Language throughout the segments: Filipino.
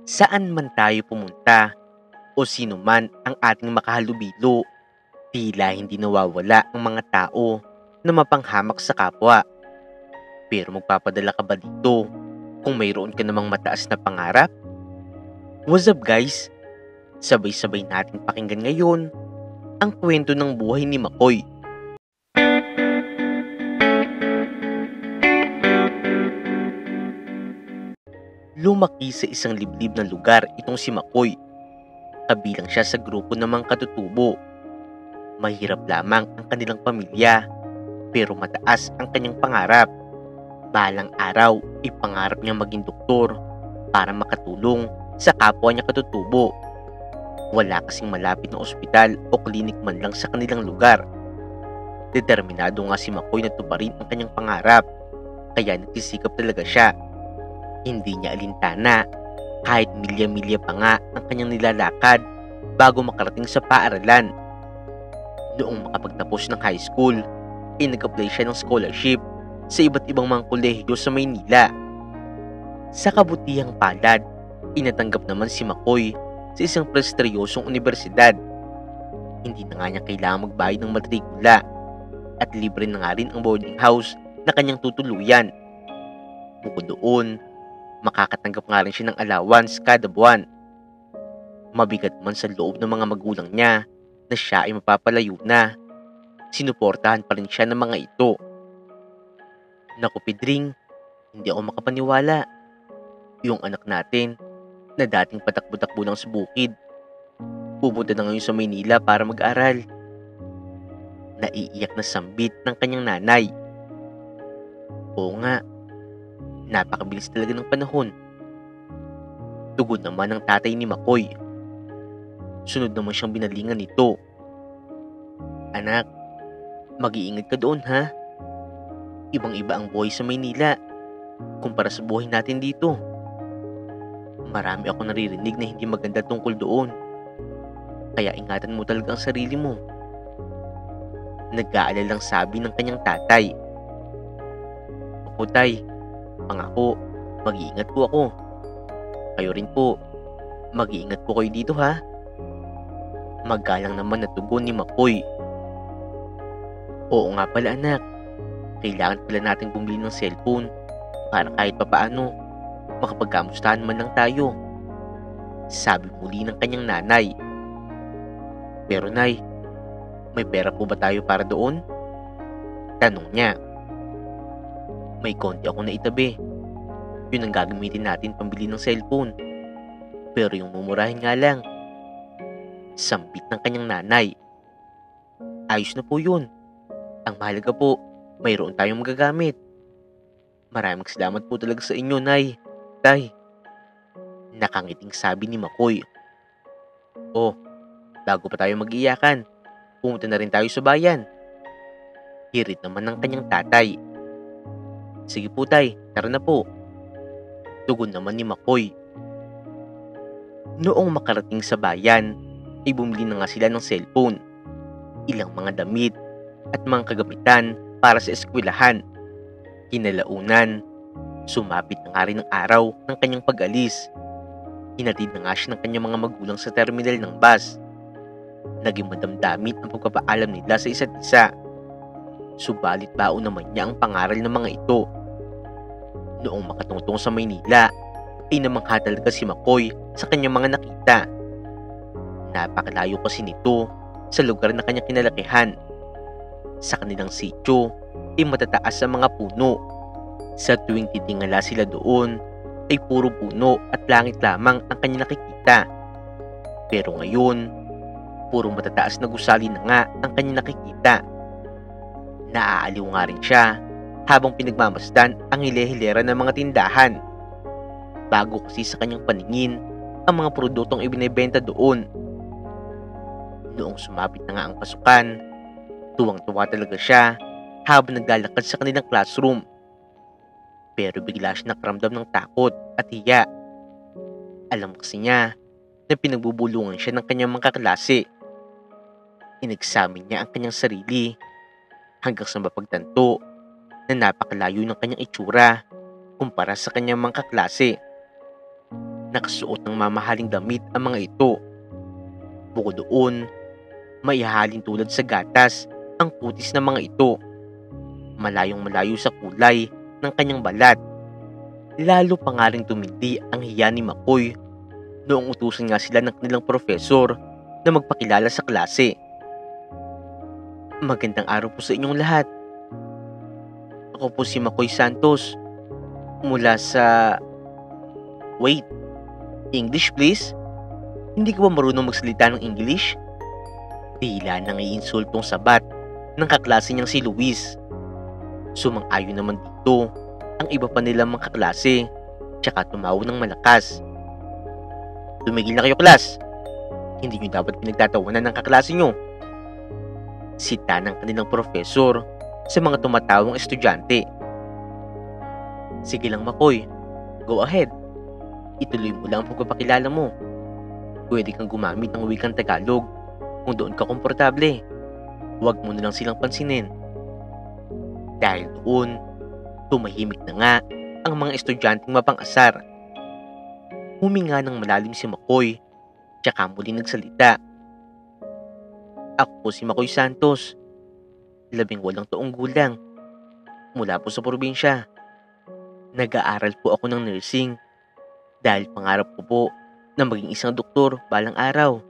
Saan man tayo pumunta o sino man ang ating makahalubilo, tila hindi nawawala ang mga tao na mapanghamak sa kapwa. Pero magpapadala ka ba dito kung mayroon ka namang mataas na pangarap? What's up guys? Sabay-sabay nating pakinggan ngayon ang kwento ng buhay ni Makoy. Lumaki sa isang liblib na lugar itong si Makoy. Kabilang siya sa grupo ng mga katutubo. Mahirap lamang ang kanilang pamilya, pero mataas ang kanyang pangarap. Balang araw, ipangarap niyang maging doktor para makatulong sa kapwa niya katutubo. Wala kasing malapit na ospital o klinik man lang sa kanilang lugar. Determinado nga si Makoy na tuparin ang kanyang pangarap, kaya nagsisikap talaga siya. Hindi niya alintana kahit milya-milya pa nga ang kanyang nilalakad bago makarating sa paaralan. Noong makapagtapos ng high school, ay nag-apply siya ng scholarship sa iba't ibang mga kolehiyo sa Maynila. Sa kabutihang palad, inatanggap naman si Makoy sa isang prestiyosong universidad. Hindi na nga niya kailangang magbayad ng matrikula at libre na nga rin ang boarding house na kanyang tutuluyan. Bukod doon, makakatanggap nga rin siya ng allowance kada buwan. Mabigat man sa loob ng mga magulang niya na siya ay mapapalayo na, sinuportahan pa rin siya ng mga ito. Naku Pedring, hindi ako makapaniwala. Yung anak natin na dating patakbo-takbo lang sa bukid, pupunta na ngayon sa Maynila para mag-aral. Naiiyak na sambit ng kanyang nanay. Oo nga, napakabilis talaga ng panahon. Tugon naman ng tatay ni Makoy. Sunod naman siyang binalingan nito. Anak, mag-iingat ka doon ha. Ibang-iba ang buhay sa Maynila kumpara sa buhay natin dito. Marami ako naririnig na hindi maganda tungkol doon. Kaya ingatan mo talaga ang sarili mo. Nag-aalalang sabi ng kanyang tatay. Opo tay, pangako, mag-iingat po ako. Kayo rin po, mag-iingat po kayo dito ha. Magalang naman na tugon ni Makoy. Oo nga pala anak, kailangan pala nating bumili ng cellphone para kahit papaano makapagkamustahan man lang tayo. Sabi muli ng kanyang nanay. Pero nay, may pera po ba tayo para doon? Tanong niya. May konti ako na itabi. Yun ang gagamitin natin pambili ng cellphone. Pero yung mumurahin nga lang. Sambit ng kanyang nanay. Ayos na po yun. Ang mahalaga po, mayroon tayong magagamit. Maraming salamat po talaga sa inyo, nay. Tay. Nakangiting sabi ni Makoy. Oh, bago pa tayo mag-iyakan, pumunta na rin tayo sa bayan. Hirit naman ng kanyang tatay. Sige po tay, tara na po. Tugon naman ni Makoy. Noong makarating sa bayan, ay bumili na nga sila ng cellphone, ilang mga damit at mga kagamitan para sa eskwelahan. Kinalaunan, sumapit na nga rin ang araw ng kanyang pag-alis. Hinatid na nga siya ng kanyang mga magulang sa terminal ng bus. Naging madamdamit ang pagpapaalam nila sa isa't isa. Subalit baon naman niya ang pangaral ng mga ito. Noong makatungtong sa Maynila, ay namangha talaga si Makoy sa kanyang mga nakita. Napakalayo kasi nito sa lugar na kanyang kinalakihan. Sa kanilang sityo ay matataas ang mga puno. Sa tuwing titingala sila doon ay puro puno at langit lamang ang kanyang nakikita. Pero ngayon, puro matataas na gusali na nga ang kanyang nakikita. Naaaliw nga rin siya habang pinagmamasdan ang hile-hilera ng mga tindahan. Bago kasi sa kanyang paningin ang mga produktong ibinebenta doon. Noong sumapit na nga ang pasukan, tuwang-tuwa talaga siya habang naglalakad sa kanilang classroom. Pero bigla siya nakaramdam ng takot at hiya. Alam kasi niya na pinagbubulungan siya ng kanyang mga kaklase. Inexamine niya ang kanyang sarili hanggang sa mapagtanto na napakalayo ng kanyang itsura kumpara sa kanyang mga kaklase. Nakasuot ng mamahaling damit ang mga ito. Bukod doon, maihahalin tulad sa gatas ang kutis ng mga ito. Malayong malayo sa kulay ng kanyang balat. Lalo pa nga rin tumindi ang hiya ni McCoy noong utusan nga sila ng kanilang profesor na magpakilala sa klase. Magandang araw po sa inyong lahat. Ako po si McCoy Santos mula sa... Wait, English please? Hindi ko ba marunong magsalita ng English? Tila nang iinsultong sabat ng kaklase niyang si Luis. Sumang-ayon naman dito ang iba pa nilang mga kaklase, tsaka tumawa ng malakas. Tumigil na kayo, klas. Hindi nyo dapat pinagtatawanan ng kaklase nyo. Sita ng kanilang profesor sa mga tumatawang estudyante. Sige lang, McCoy. Go ahead. Ituloy mo lang ang pagpapakilala mo. Pwede kang gumamit ng wikang Tagalog kung doon ka komportable. Huwag mo na lang silang pansinin. Dahil doon, tumahimik na nga ang mga estudyanteng mapang-asar. Huminga ng malalim si McCoy, tsaka muli nagsalita. Ako po si McCoy Santos, 18 taong gulang, mula po sa probinsya. Nag-aaral po ako ng nursing dahil pangarap ko po na maging isang doktor balang araw.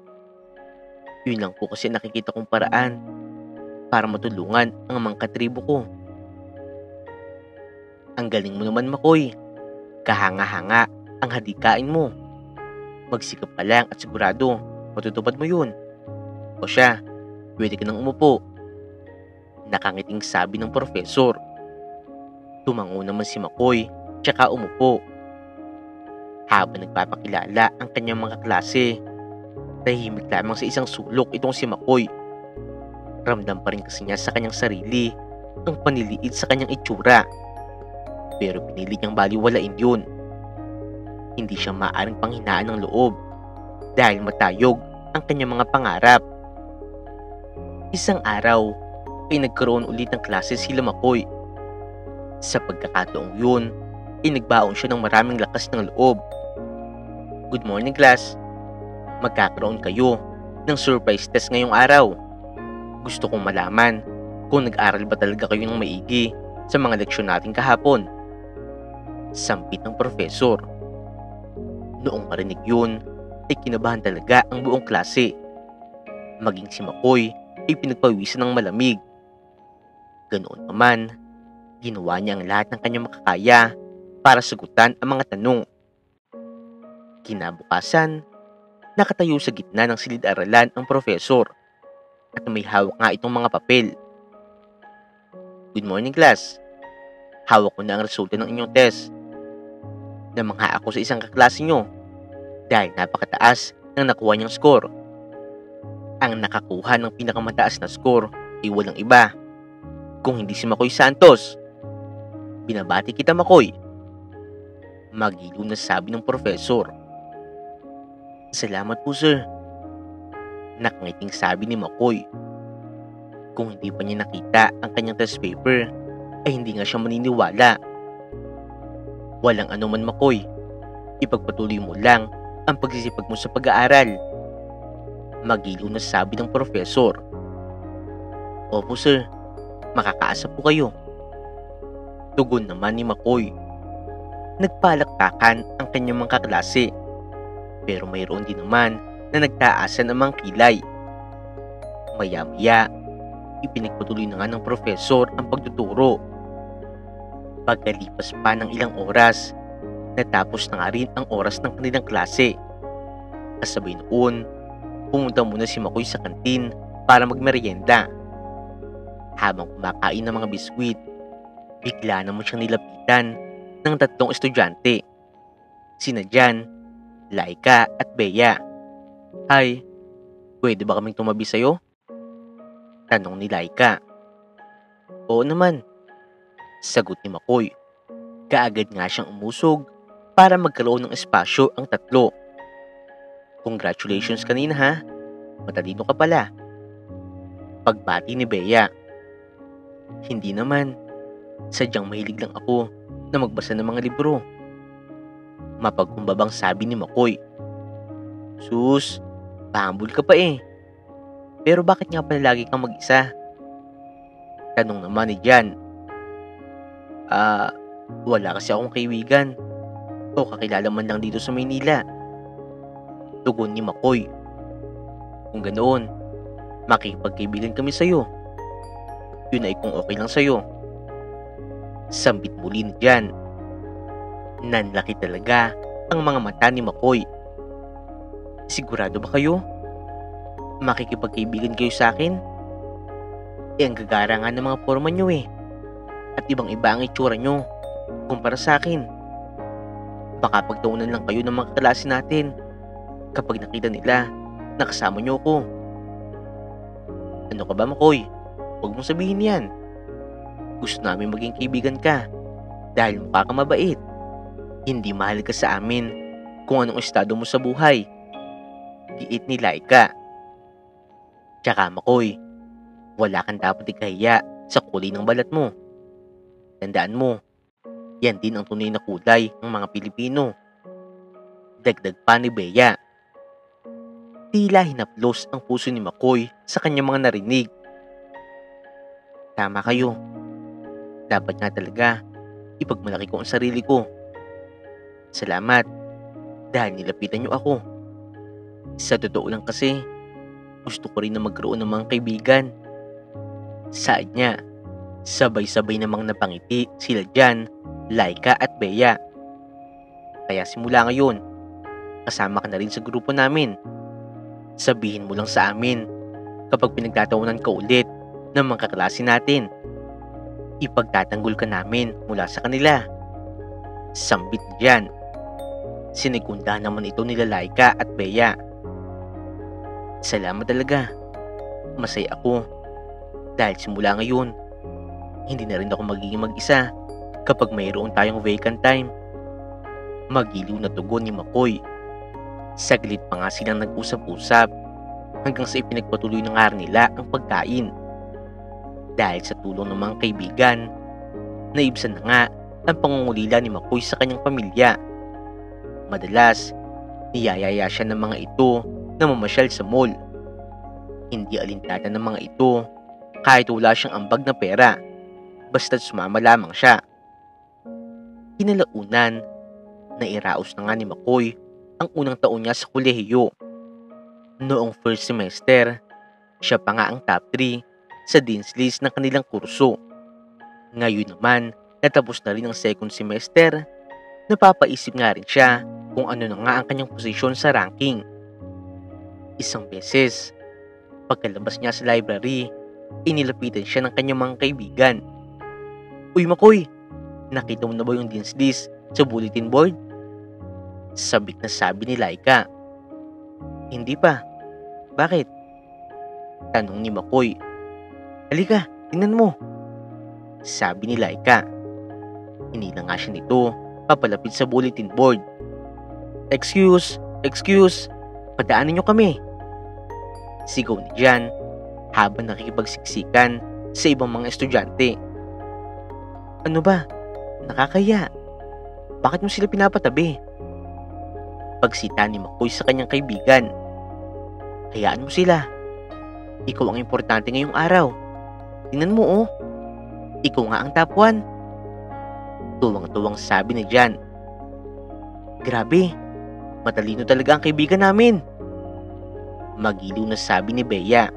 Yun lang po kasi nakikita kong paraan para matulungan ang mga katribo ko. Ang galing mo naman, McCoy. Kahanga-hanga ang hadikain mo. Magsikap ka lang at sigurado matutupad mo yun. O siya, pwede ka nang umupo. Nakangiting sabi ng profesor. Tumango naman si McCoy, tsaka umupo. Habang nagpapakilala ang kanyang mga klase, tahimik lamang sa isang sulok itong si McCoy. Ramdam pa rin kasi niya sa kanyang sarili ang panliliit sa kanyang itsura. Pero pinili niyang baliwalain yun. Hindi siya maaaring panghinaan ng loob dahil matayog ang kanyang mga pangarap. Isang araw ay nagkaroon ulit ng klase sila McCoy. Sa pagkakataong yun, ay nagbaon siya ng maraming lakas ng loob. Good morning, class. Magkakaroon kayo ng surprise test ngayong araw. Gusto kong malaman kung nag-aral ba talaga kayo ng maigi sa mga leksyon natin kahapon. Sampit ng profesor. Noong marinig yun, ay kinabahan talaga ang buong klase. Maging si McCoy ay pinagpawisan ng malamig. Ganoon naman, ginawa niya ang lahat ng kanyang makakaya para sagutan ang mga tanong. Kinabukasan, nakatayo sa gitna ng silid-aralan ang profesor at may hawak nga itong mga papel. Good morning, class. Hawak ko na ang resulta ng inyong test. Namangha ako sa isang kaklase nyo dahil napakataas ng nakuha niyang score. Ang nakakuha ng pinakamataas na score ay walang iba kung hindi si McCoy Santos. Binabati kita, McCoy. Magilo na sabi ng profesor. Salamat po, sir. Nakangiting sabi ni McCoy. Kung hindi pa niya nakita ang kanyang test paper, ay hindi nga siya maniniwala. Walang anuman, McCoy. Ipagpatuloy mo lang ang pagsisipag mo sa pag-aaral. Magilo na sabi ng profesor. Opo, sir. Makakaasa po kayo. Tugon naman ni McCoy. Nagpalakpakan ang kanyang mga kaklase. Pero mayroon din naman na nagtaasan ang mga kilay. Maya-maya, ipinagpatuloy na nga ng profesor ang pagtuturo. Pagkalipas pa ng ilang oras, natapos na nga rin ang oras ng kanilang klase. Kasabay noon, pumunta muna si McCoy sa kantin para magmerienda. Habang kumakain ng mga biskwit, bigla naman siyang nilapitan ng 3 estudyante. Sina Jan, Laika at Bea. Hi, pwede ba kaming tumabi sa'yo? Tanong ni Laika. Oo naman, sagot ni McCoy. Kaagad nga siyang umusog para magkaroon ng espasyo ang 3. Congratulations kanina, ha? Matalino ka pala. Pagbati ni Bea. Hindi naman. Sadyang mahilig lang ako na magbasa ng mga libro. Mapagkumbabang sabi ni Makoy. Sus, pahambol ka pa eh. Pero bakit nga pala lagi kang mag-isa? Tanong naman ni Jan. Ah, wala kasi akong kaibigan o kakilala man lang dito sa Maynila. Tugon ni Makoy. Kung ganoon, makikipagkaibigan kami sa'yo. Yun ay kung okay lang sa'yo. Sambit muli ni Jan. Nanlaki talaga ang mga mata ni Makoy. Sigurado ba kayo? Makikipagkaibigan kayo sa akin? Ang gagara nga ng mga forma nyo eh. At ibang iba ang itsura nyo kumpara sa akin. Baka pagtaunan lang kayo ng mga kaklase natin kapag nakita nila na kasama nyo ako. Ano ka ba, Makoy? Huwag mong sabihin yan. Gusto namin maging kaibigan ka dahil mukha ka mabait. Hindi mahal ka sa amin kung anong estado mo sa buhay. Giit ni Laika. Tsaka, Makoy, wala kang dapat ikahiya sa kulay ng balat mo. Tandaan mo, yan din ang tunay na kulay ng mga Pilipino. Dagdag pa ni Bea. Tila hinaplos ang puso ni Makoy sa kanyang mga narinig. Tama kayo. Dapat nga talaga ipagmalaki ko ang sarili ko. Salamat dahil nilapitan niyo ako. Sa totoo lang kasi, gusto ko rin na magkaroon ng mga kaibigan. Saad niya. Sabay-sabay namang napangiti sila Jan, Laika at Bea. Kaya simula ngayon, kasama ka na rin sa grupo namin. Sabihin mo lang sa amin kapag pinagtatawanan ka ulit ng mga kaklase natin. Ipagtatanggol ka namin mula sa kanila. Sambit ni Jan. Sinigunda naman ito nila Laika at Bea. Salamat talaga. Masaya ako dahil simula ngayon, hindi na rin ako magiging mag-isa kapag mayroon tayong vacant time. Magiliw na tugon ni Makoy. Saglit pa nga silang nag-usap-usap hanggang sa ipinagpatuloy na nga nila ang pagkain. Dahil sa tulong ng mga kaibigan, naibsan na nga ang pangungulila ni Makoy sa kanyang pamilya. Madalas, niyayaya siya ng mga ito na mamasyal sa mall. Hindi alintana ng mga ito kahit wala siyang ambag na pera. Basta't sumama lamang siya. Kinalaunan, nairaos na nga ni Makoy ang unang taon niya sa kolehiyo. Noong first semester, siya pa nga ang top 3 sa dean's list ng kanilang kurso. Ngayon naman, natapos na rin ang second semester, napapaisip nga rin siya kung ano na nga ang kanyang posisyon sa ranking. Isang beses, pagkalabas niya sa library, inilapitan siya ng kanyang mga kaibigan. Uy Makoy, nakita mo na ba yung dean's list sa bulletin board? Sabik na sabi ni Laika. Hindi pa. Bakit? Tanong ni Makoy. Halika, tingnan mo. Sabi ni Laika. Hinila nga siya nito papalapit sa bulletin board. Excuse, padaanin niyo kami. Sigaw ni Jan habang nakikipagsiksikan sa ibang mga estudyante. Ano ba? Nakakaya. Bakit mo sila pinapatabi? Pagsita ni Makoy sa kanyang kaibigan. Hayaan mo sila. Ikaw ang importante ngayong araw. Tingnan mo oh. Ikaw nga ang top 1. Tuwang-tuwang sabi ni Jan. Grabe. Matalino talaga ang kaibigan namin. Magiliw na sabi ni Bea.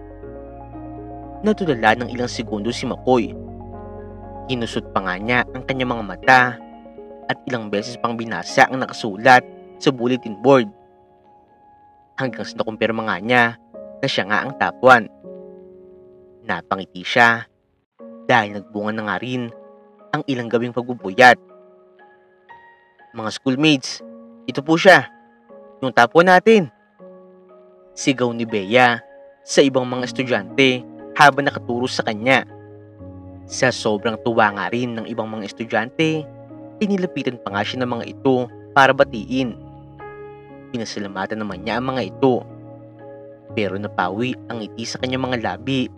Natulala ng ilang segundo si Makoy. Hinusot pa nga niya ang kanyang mga mata at ilang beses pang binasa ang nakasulat sa bulletin board. Hanggang sa nakumpirma nga niya na siya nga ang top 1. Napangiti siya dahil nagbunga na nga rin ang ilang gabing pagbubuyat. Mga schoolmates, ito po siya, yung top 1 natin. Sigaw ni Bea sa ibang mga estudyante habang nakaturo sa kanya. Sa sobrang tuwa nga rin ng ibang mga estudyante, inilapitan pa nga siya ng mga ito para batiin. Pinasalamatan naman niya ang mga ito. Pero napawi ang ngiti sa kanyang mga labi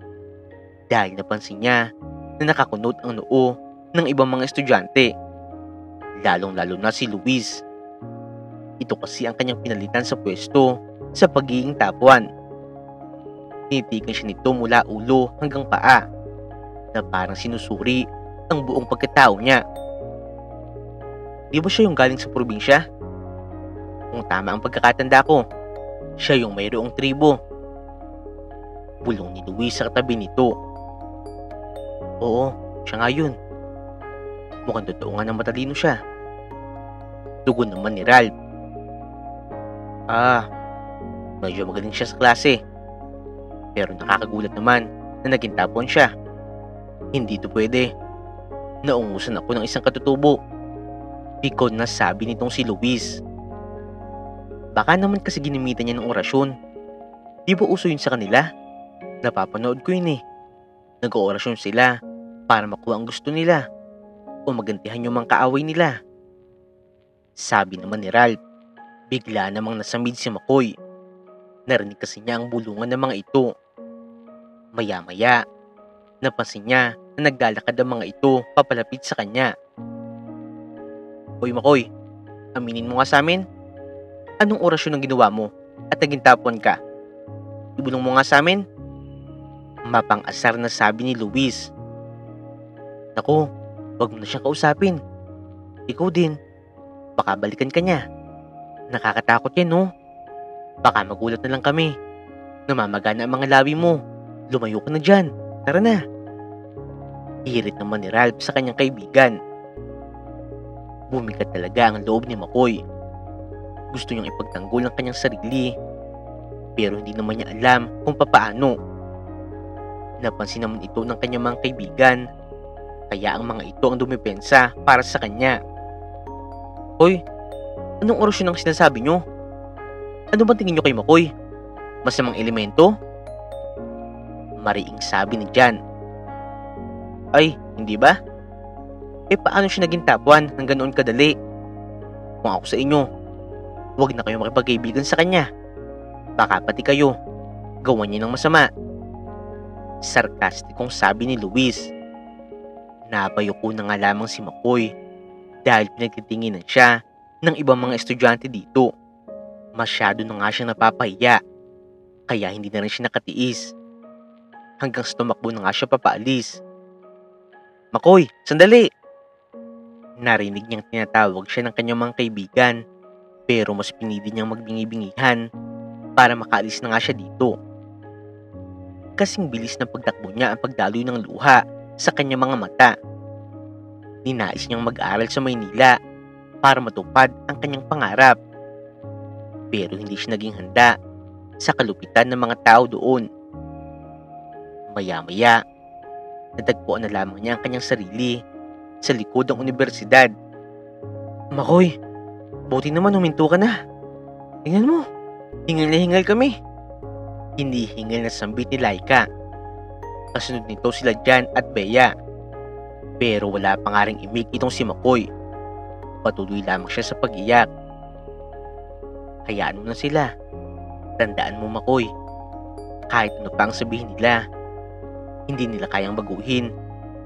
dahil napansin niya na nakakunot ang noo ng ibang mga estudyante. Lalong-lalo na si Luis. Ito kasi ang kanyang pinalitan sa pwesto sa pagiging top 1. Tinitigan siya nito mula ulo hanggang paa na parang sinusuri ang buong pagkatao niya. Di ba siya yung galing sa probinsya? Kung tama ang pagkakatanda ko, siya yung mayroong tribo. Bulong ni Luis sa katabi nito. Oo, siya nga yun. Mukhang totoo nga na matalino siya. Tugon naman ni Ralph. Medyo magaling siya sa klase. Pero nakakagulat naman na naging top 1 siya. Hindi to pwede. Naungusan ako ng isang katutubo. Pikon na sabi nitong si Luis. Baka naman kasi ginamitan niya ng orasyon. Di ba uso yun sa kanila? Napapanood ko yun eh. Nag-oorasyon sila para makuha ang gusto nila o magantihan yung mga kaaway nila. Sabi naman ni Ralph. Bigla namang nasamid si McCoy. Narinig kasi niya ang bulungan ng mga ito. Maya-maya, napansin niya na naglalakad ang mga ito papalapit sa kanya. Hoy McCoy, aminin mo nga sa amin. Anong orasyon ang ginawa mo at naging top 1 ka? Ibulong mo nga sa amin. Mapang-asar na sabi ni Luis. Naku, wag mo na siyang kausapin. Ikaw din, baka balikan ka niya. Nakakatakot yan, no? Baka magulat na lang kami. Namamagana ang mga labi mo. Lumayo ka na dyan. Tara na. Hirit naman ni Ralph sa kanyang kaibigan. Bumigat talaga ang loob ni McCoy. Gusto niyang ipagtanggol ang kanyang sarili. Pero hindi naman niya alam kung papaano. Napansin naman ito ng kanyang mga kaibigan. Kaya ang mga ito ang dumipensa para sa kanya. Hoy, anong orasyon ang sinasabi nyo? Ano bang tingin nyo kay McCoy? Masamang elemento? Mariing sabi ni Jan. Ay, hindi ba? Paano siya naging top 1 ng ganoon kadali? Kung ako sa inyo, huwag na kayo makipagkaibigan sa kanya. Baka pati kayo, gawan niya ng masama. Sarkastikong sabi ni Luis. Nabayoko na nga lamang si McCoy dahil pinagtitinginan siya ng ibang mga estudyante dito. Masyado na nga siyang napapahiya, kaya hindi na rin siya nakatiis. Hanggang sa tumakbo na nga siya papaalis. McCoy, sandali! Narinig niyang tinatawag siya ng kanyang mga kaibigan, pero mas pinili niyang magbingi-bingihan para makaalis na nga siya dito. Kasing bilis ng pagtakbo niya ang pagdaloy ng luha sa kanyang mga mata. Ninais niyang mag-aral sa Maynila para matupad ang kanyang pangarap. Pero hindi siya naging handa sa kalupitan ng mga tao doon. Maya-maya, natagpuan na lamang niya ang kanyang sarili sa likod ng universidad. McCoy, buti naman huminto ka na. Tingnan mo, hingal na hingal kami. Hindi hingal na sambit ni Laika. Kasunod nito sila Jan at Bea. Pero wala pa nga ring imik itong si McCoy. Patuloy lamang siya sa pag-iyak. Hayaan mo na sila. Tandaan mo McCoy, kahit ano pa ang sabihin nila, hindi nila kayang baguhin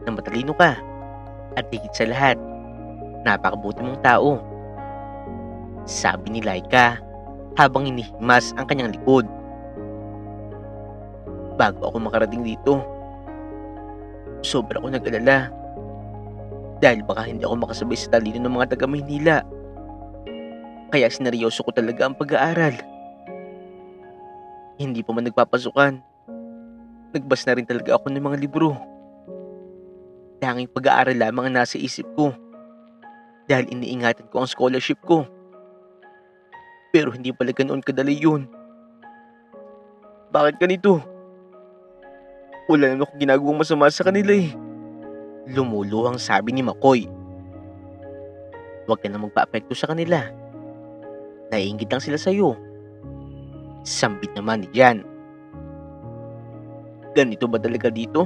na matalino ka. At higit sa lahat, napakabuti mong tao. Sabi ni Laika habang inihimas ang kanyang likod. Bago ako makarating dito, sobra ako nag-alala. Dahil baka hindi ako makasabay sa talino ng mga taga Maynila. Kaya sineryoso ko talaga ang pag-aaral. Hindi pa man nagpapasukan, nagbas na rin talaga ako ng mga libro. Tanging pag-aaral lamang ang nasa isip ko dahil iniingatan ko ang scholarship ko. Pero hindi pala ganoon kadali yun. Bakit ganito? Wala naman akong ginagawang masama sa kanila eh. Lumuluhang sabi ni McCoy. Huwag ka na magpa-apekto sa kanila. Naiingit lang sila sa'yo. Sambit naman ni Jan. Ganito ba talaga dito?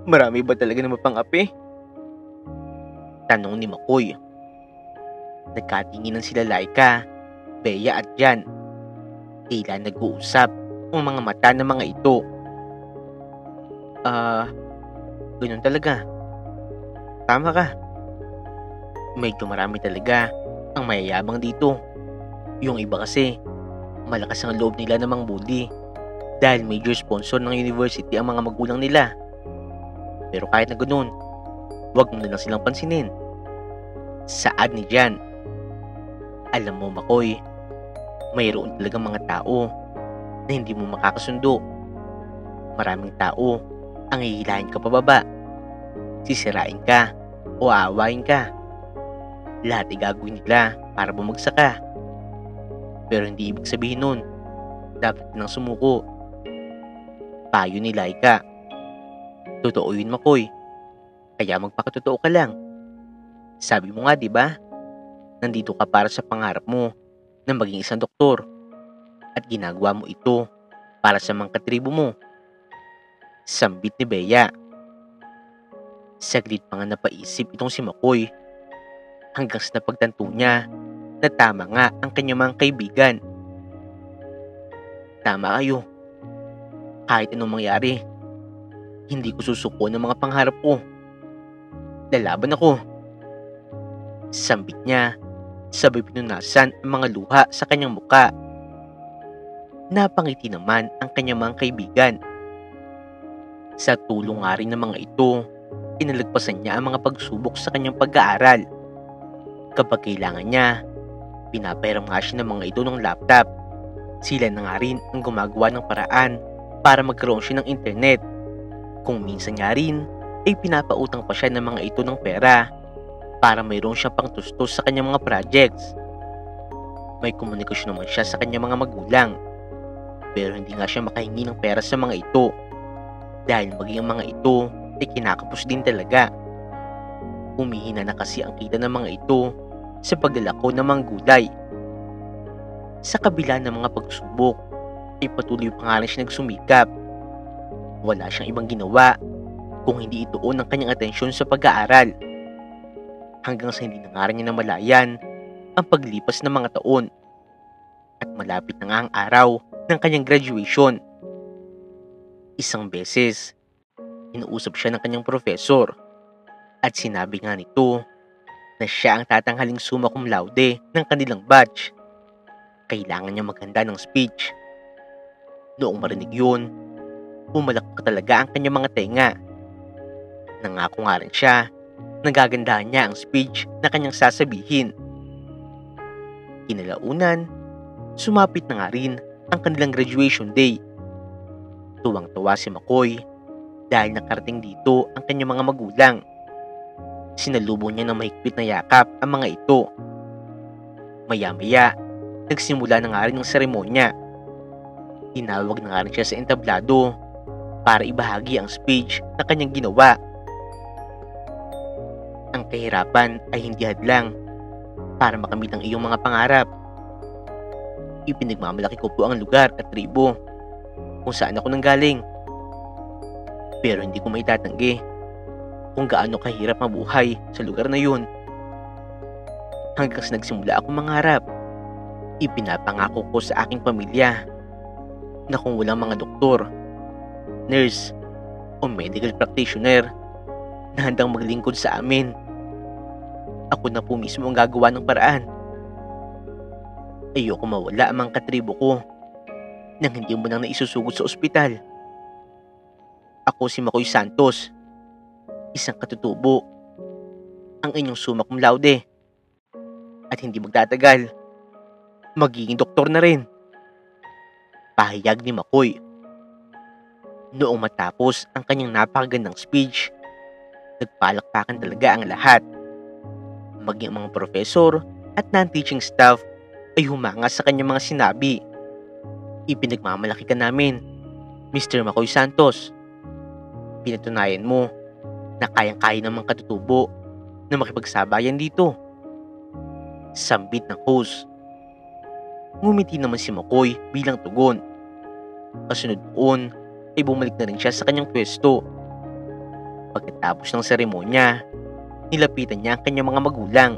Marami ba talaga na mapang-api? Tanong ni McCoy. Nagkatinginan sila Laika, Bea at Jan. Tila nag-uusap ang mga mata ng mga ito. Ganun talaga. Tama ka. Medyo marami talaga ang mayayabang dito. Yung iba kasi, malakas ang loob nila na mangbully dahil major sponsor ng university ang mga magulang nila. Pero kahit na ganun, huwag mo na lang silang pansinin. Saad ni Jan. Alam mo, Makoy, mayroon talagang mga tao na hindi mo makakasundo. Maraming tao ang hihilahin ka pababa, sisirain ka o aawain ka. Lahat ay gagawin nila para bumagsak ka. Pero hindi ibig sabihin nun dapat nang sumuko. Payo ni Laika. Totoo yun, Makoy. Kaya magpakatotoo ka lang. Sabi mo nga, di ba? Nandito ka para sa pangarap mo na maging isang doktor. At ginagawa mo ito para sa mga katribo mo. Sambit ni Bea. Saglit pa nga napaisip itong si Makoy hanggang sa napagtanto niya na tama nga ang kanyang mga kaibigan. Tama kayo. Kahit anong mangyari, hindi ko susuko ng mga pangarap ko. Lalaban ako. Sambit niya, sabay pinunasan ang mga luha sa kanyang muka. Napangiti naman ang kanyang mga kaibigan. Sa tulong nga rin ng mga ito, pinalagpasan niya ang mga pagsubok sa kanyang pag-aaral. Kapag kailangan niya, pinapahiram nga siya ng mga ito ng laptop. Sila na nga rin ang gumagawa ng paraan para magkaroon siya ng internet. Kung minsan nga rin, ay pinapautang pa siya ng mga ito ng pera para mayroon siyang pangtustos sa kanyang mga projects. May komunikasyon naman siya sa kanyang mga magulang, pero hindi nga siya makahingi ng pera sa mga ito dahil maging ang mga ito ay kinakapos din talaga. Humihina na kasi ang kita ng mga ito sa paglalako ng mga gulay. Sa kabila ng mga pagsubok, ay patuloy pa nga rin siya nagsumikap. Wala siyang ibang ginawa kung hindi ituon ang kanyang atensyon sa pag-aaral. Hanggang sa hindi na nga rin niya namalayan ang paglipas ng mga taon. At malapit na nga ang araw ng kanyang graduation. Isang beses, inuusap siya ng kanyang profesor at sinabi nga nito na siya ang tatanghaling summa cum laude ng kanilang batch. Kailangan niya maghanda ng speech. Noong marinig yun, pumalakpak talaga ang kanyang mga tenga. Nangako nga rin siya na gagandahan niya ang speech na kanyang sasabihin. Kinalaunan, sumapit na nga rin ang kanilang graduation day. Tuwang-tuwa si Makoy dahil nakarating dito ang kanyang mga magulang. Sinalubong niya ng mahigpit na yakap ang mga ito. Maya-maya, nagsimula na nga rin ang seremonya. Tinawag na nga rin siya sa entablado para ibahagi ang speech na kanyang ginawa. Ang kahirapan ay hindi hadlang para makamit ang iyong mga pangarap. Ipinagmamalaki ko po ang lugar at tribo kung saan ako nanggaling. Pero hindi ko maitatanggi kung gaano kahirap mabuhay sa lugar na yun. Hanggang sa nagsimula akong mangarap, ipinapangako ko sa aking pamilya na kung walang mga doktor, nurse, o medical practitioner na handang maglingkod sa amin, ako na po mismo ang gagawa ng paraan. Ayoko mawala ang mga katribo ko nang hindi mo nang naisusugod sa ospital. Ako si Makoy Santos, isang katutubo, ang inyong summa cum laude. At hindi magtatagal, magiging doktor na rin. Pahayag ni Makoy. Noong matapos ang kanyang napakagandang speech, nagpalakpakan talaga ang lahat. Maging ang mga profesor at non-teaching staff ay humanga sa kanyang mga sinabi. Ipinagmamalaki ka namin, Mr. Makoy Santos. Pinatunayan mo na kayang-kaya ng mga katutubo na makipagsabayan dito. Sambit ng host. Ngumiti naman si Makoy bilang tugon. Kasunod noon ay bumalik na rin siya sa kanyang pwesto. Pagkatapos ng seremonya, nilapitan niya ang kanyang mga magulang.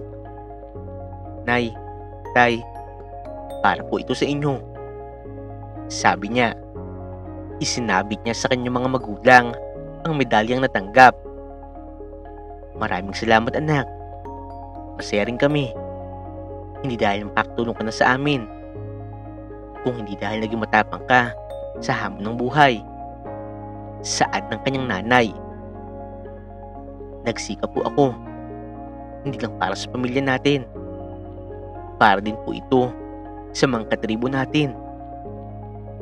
Nay, Tay, para po ito sa inyo. Sabi niya. Isinabit niya sa kanyang mga magulang ang medalyang natanggap. Maraming salamat anak. Masaya rin kami. Hindi dahil makakatulong ka na sa amin, kung hindi dahil naging matapang ka sa hamon ng buhay. Saad ng kanyang nanay. Nagsikap po ako, hindi lang para sa pamilya natin, para din po ito sa mga katribo natin.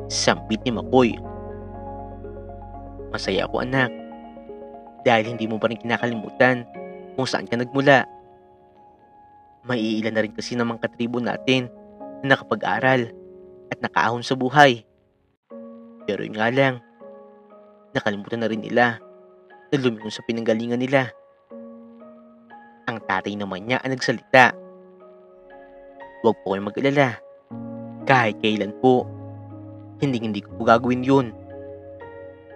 Sambit ni Makoy. Masaya ako, anak, dahil hindi mo pa rin kinakalimutan kung saan ka nagmula. Maiilan na rin kasi ng mga katribo natin na nakapag-aral at nakaahon sa buhay. Pero yun nga lang, nakalimutan na rin nila na lumingon sa pinanggalingan nila. Ang tatay naman niya ang nagsalita. Huwag po kayong mag-alala. Kahit kailan po, hindi ko po gagawin yun.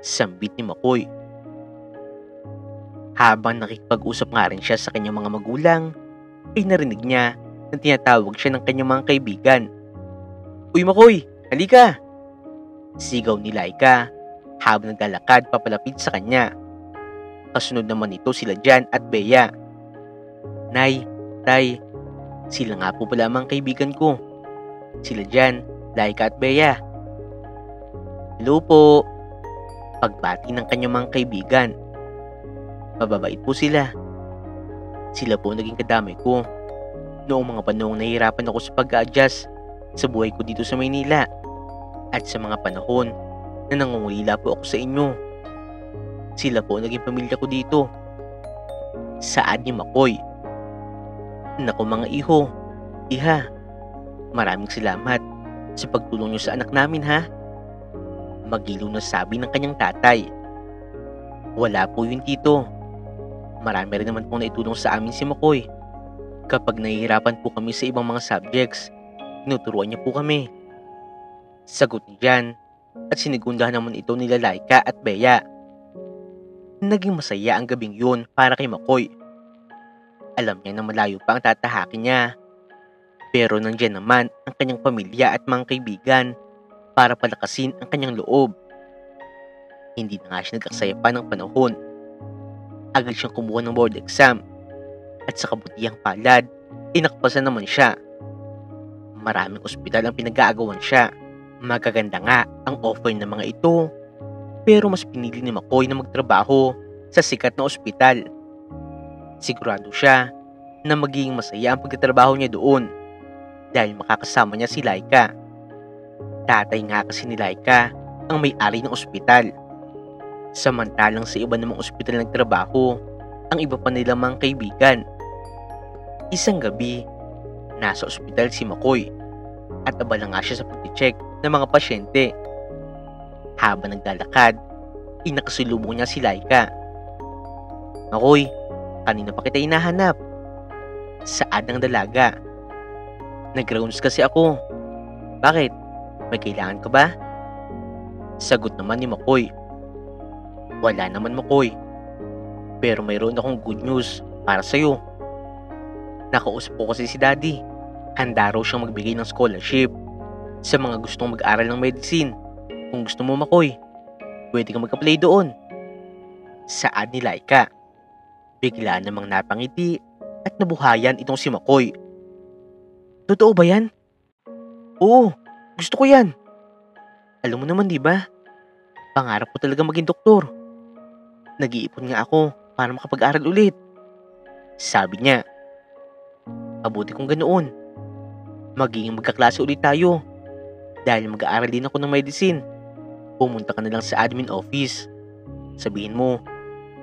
Sambit ni Makoy. Habang nakikipag-usap nga rin siya sa kanyang mga magulang, ay narinig niya na tinatawag siya ng kanyang mga kaibigan. Uy Makoy, halika! Sigaw ni Laika habang naglalakad papalapit sa kanya. Kasunod naman nito sila Jan at Bea. Nay, Tay, sila nga po pala mga kaibigan ko. Sila Jan, Laika at Bea. Hello po. Pagbati ng kanyang mga kaibigan. Mababait po sila. Sila po naging kadamay ko noong mga panahong nahihirapan ako sa pag-a-adjust sa buhay ko dito sa Maynila at sa mga panahon na nangungulila po ako sa inyo. Sila po naging pamilya ko dito. Saad ni Makoy. Naku mga iho, iha, maraming salamat sa pagtulong niyo sa anak namin ha. Magiliw na sabi ng kanyang tatay. Wala po yun tito. Marami rin naman pong naitulong sa amin si Makoy. Kapag nahihirapan po kami sa ibang mga subjects, tinuturuan niya po kami. Sagot ni Jan at sinigundahan naman ito nila Laika at Bea. Naging masaya ang gabing yun para kay Makoy. Alam niya na malayo pa ang tatahakin niya. Pero nandiyan naman ang kanyang pamilya at mga kaibigan para palakasin ang kanyang loob. Hindi na nga siya nag-aksaya pa ng panahon. Agad siyang kumuha ng board exam at sa kabutihang palad ay nakapasa naman siya. Maraming ospital ang pinag-aagawan siya. Magaganda nga ang offer ng mga ito, pero mas pinili ni Makoy na magtrabaho sa sikat na ospital. Sigurado siya na magiging masaya ang pagtatrabaho niya doon dahil makakasama niya si Laika. Tatay nga kasi ni Laika ang may-ari ng ospital. Samantalang sa iba namang ospital nagtrabaho ang iba pa nilang mga kaibigan. Isang gabi, nasa ospital si Makoy at abala nga siya sa pag-check ng mga pasyente. Habang naglalakad, inakasulubong niya si Laika. Makoy, kanina pa kita hinahanap. Saad ng dalaga. Nag-rounds kasi ako. Bakit? May kailangan ka ba? Sagot naman ni Makoy. Wala naman Makoy. Pero mayroon akong good news para sa'yo. Nakausap ko kasi si Daddy. Handa raw siyang magbigay ng scholarship sa mga gustong mag-aral ng medicine. Kung gusto mo Makoy, pwede kang mag-apply doon. Saad ni Laika. Bigla namang napangiti at nabuhayan itong si Makoy. Totoo ba yan? Oo, gusto ko yan. Alam mo naman di ba? Pangarap ko talaga maging doktor. Nag-iipon nga ako para makapag-aral ulit. Sabi niya. Mabuti kung ganoon. Magiging magkaklase ulit tayo. Dahil mag-aaral din ako ng medicine. Pumunta ka na lang sa admin office. Sabihin mo,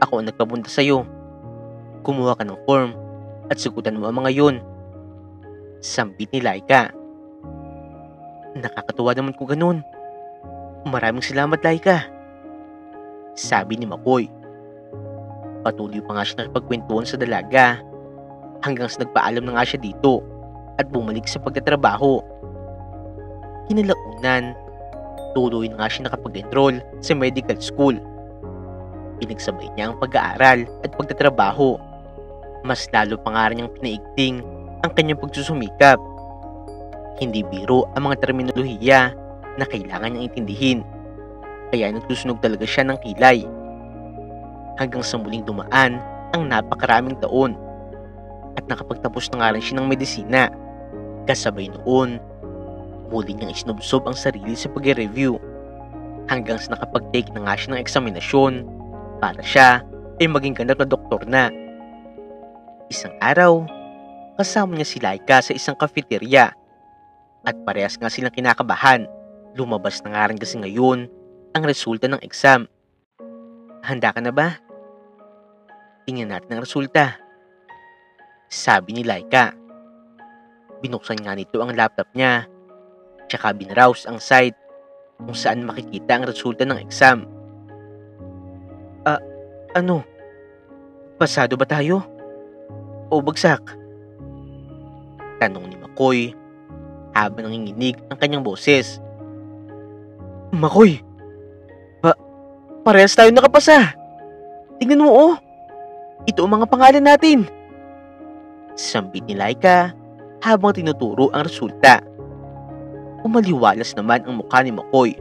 ako ang nagpapunta sa'yo. Kumuha ka ng form at sugutan mo ang mga yun. Sambit ni Laika. Nakakatuwa naman kung ganun. Maraming salamat Laika. Sabi ni Makoy. Patuloy pa nga siya nakipagkwentuhan sa dalaga hanggang sa nagpaalam na nga siya dito at bumalik sa pagtatrabaho. Kinalaunan, tuloy na nga siya nakapag-enroll sa medical school. Pinagsabay niya ang pag-aaral at pagtatrabaho. Mas lalo pa nga rin niyang pinaigting ang kanyang pagsusumikap. Hindi biro ang mga terminolohiya na kailangan niyang intindihin. Kaya nagsusunog talaga siya ng kilay. Hanggang sa muling dumaan ang napakaraming taon at nakapagtapos na nga rin siya ng medisina. Kasabay noon, muli niyang isinubsob ang sarili sa pag-review hanggang sa nakapag-take na nga siya ng eksaminasyon para siya ay maging ganap na doktor na. Isang araw, kasama niya si Laika sa isang cafeteria at parehas nga silang kinakabahan. Lumabas na nga rin kasi ngayon ang resulta ng exam. Handa ka na ba? Tingnan natin ang resulta, sabi ni Laika. Binuksan nga nito ang laptop niya, tsaka binrowse ang site kung saan makikita ang resulta ng exam. Ano? Pasado ba tayo? O bagsak? Tanong ni Makoy habang nanginginig ang kanyang boses. Makoy! Parehas tayo nakapasa! Tingnan mo oh! Ito ang mga pangalan natin! Sambit ni Laika habang tinuturo ang resulta. Umaliwalas naman ang mukha ni Makoy.